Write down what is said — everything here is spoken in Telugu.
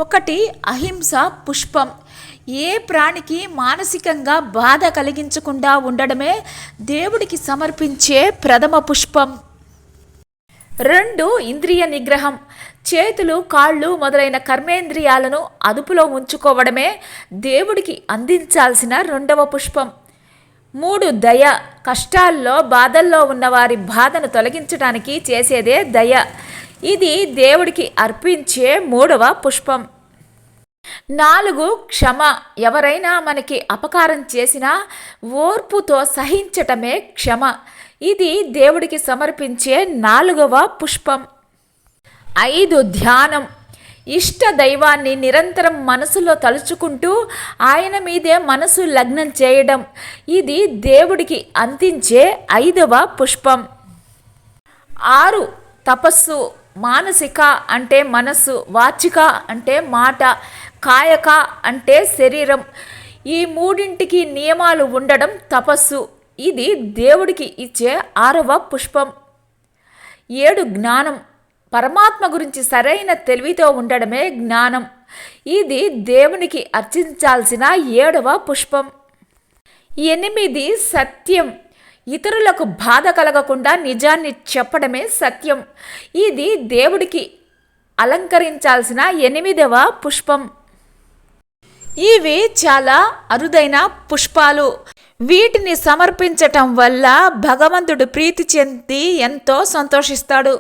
ఒకటి అహింస పుష్పం. ఏ ప్రాణికి మానసికంగా బాధ కలిగించకుండా ఉండడమే దేవుడికి సమర్పించే ప్రథమ పుష్పం. 2 ఇంద్రియ నిగ్రహం. చేతులు, కాళ్ళు మొదలైన కర్మేంద్రియాలను అదుపులో ఉంచుకోవడమే దేవుడికి అందించాల్సిన రెండవ పుష్పం. 3 దయ. కష్టాల్లో బాధల్లో ఉన్నవారి బాధను తొలగించడానికి చేసేదే దయ. ఇది దేవుడికి అర్పించే 3వ పుష్పం. 4 క్షమ. ఎవరైనా మనకి అపకారం చేసినా ఓర్పుతో సహించటమే క్షమ. ఇది దేవుడికి సమర్పించే 4వ పుష్పం. 5 ధ్యానం. ఇష్ట దైవాన్ని నిరంతరం మనసులో తలుచుకుంటూ ఆయన మీదే మనసు లగ్నం చేయడం. ఇది దేవుడికి అందించే 5వ పుష్పం. 6 తపస్సు. మానసిక అంటే మనస్సు, వాచిక అంటే మాట, కాయక అంటే శరీరం. ఈ మూడింటికి నియమాలు ఉండడం తపస్సు. ఇది దేవుడికి ఇచ్చే 6వ పుష్పం. 7 జ్ఞానం. పరమాత్మ గురించి సరైన తెలివితో ఉండడమే జ్ఞానం. ఇది దేవునికి అర్చించాల్సిన 7వ పుష్పం. 8 సత్యం. ఇతరులకు బాధ కలగకుండా నిజాన్ని చెప్పడమే సత్యం. ఇది దేవుడికి అలంకరించాల్సిన 8వ పుష్పం. ఇవి చాలా అరుదైన పుష్పాలు. వీటిని సమర్పించటం వల్ల భగవంతుడు ప్రీతి చెంది ఎంతో సంతోషిస్తాడు.